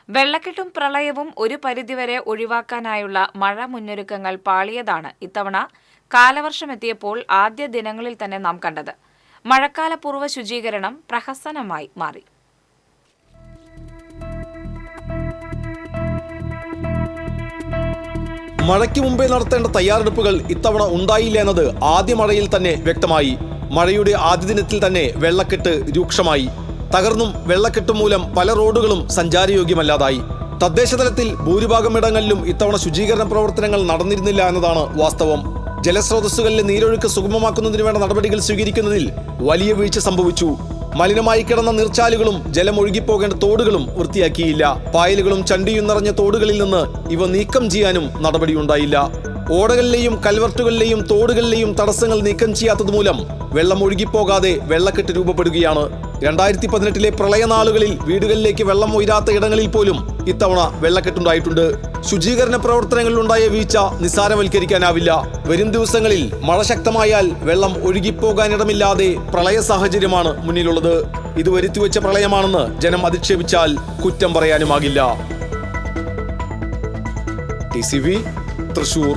വെള്ളക്കെട്ടും പ്രളയവും ഒരു പരിധിവരെ ഒഴിവാക്കാനായുള്ള മഴ മുന്നൊരുക്കങ്ങൾ പാളിയതാണ് ഇത്തവണ കാലവർഷമെത്തിയപ്പോൾ ആദ്യ ദിനങ്ങളിൽ തന്നെ നാം കണ്ടത്. മഴക്കാലപൂർവ്വ ശുചീകരണം പ്രഹസനമായി മാറി. മഴയ്ക്ക് മുമ്പേ നടത്തേണ്ട തയ്യാറെടുപ്പുകൾ ഇത്തവണ ഉണ്ടായില്ല എന്നത് ആദ്യ മഴയിൽ തന്നെ വ്യക്തമായി. മഴയുടെ ആദ്യ ദിനത്തിൽ തന്നെ വെള്ളക്കെട്ട് രൂക്ഷമായി. തകർന്നും വെള്ളക്കെട്ട് മൂലം പല റോഡുകളും സഞ്ചാരയോഗ്യമല്ലാതായി. തദ്ദേശ തലത്തിൽ ഭൂരിഭാഗം ഇടങ്ങളിലും ഇത്തവണ ശുചീകരണ പ്രവർത്തനങ്ങൾ നടന്നിരുന്നില്ല എന്നതാണ് വാസ്തവം. ജലസ്രോതസ്സുകളിലെ നീരൊഴുക്ക് സുഗമമാക്കുന്നതിന് വേണ്ട നടപടികൾ സ്വീകരിക്കുന്നതിൽ വലിയ വീഴ്ച സംഭവിച്ചു. മലിനമായി കിടന്ന നീർച്ചാലുകളും ജലം ഒഴുകിപ്പോകേണ്ട തോടുകളും വൃത്തിയാക്കിയില്ല. പായലുകളും ചണ്ടിയും നിറഞ്ഞ തോടുകളിൽ നിന്ന് ഇവ നീക്കം ചെയ്യാനും നടപടിയുണ്ടായില്ല. ഓടകളിലെയും കൽവർട്ടുകളിലെയും തോടുകളിലെയും തടസ്സങ്ങൾ നീക്കം ചെയ്യാത്തതുമൂലം വെള്ളം ഒഴുകിപ്പോകാതെ വെള്ളക്കെട്ട് രൂപപ്പെടുകയാണ്. 2018 പ്രളയനാളുകളിൽ വീടുകളിലേക്ക് വെള്ളം ഉയരാത്ത ഇടങ്ങളിൽ പോലും ഇത്തവണ വെള്ളക്കെട്ടുണ്ടായിട്ടുണ്ട്. ശുചീകരണ പ്രവർത്തനങ്ങളിലുണ്ടായ വീഴ്ച നിസ്സാരവൽക്കരിക്കാനാവില്ല. വരും ദിവസങ്ങളിൽ മഴ ശക്തമായാൽ വെള്ളം ഒഴുകിപ്പോകാനിടമില്ലാതെ പ്രളയ സാഹചര്യമാണ് മുന്നിലുള്ളത്. ഇത് വരുത്തിവെച്ച പ്രളയമാണെന്ന് ജനം അധിക്ഷേപിച്ചാൽ കുറ്റം പറയാനുമാകില്ല. TCV തൃശൂർ.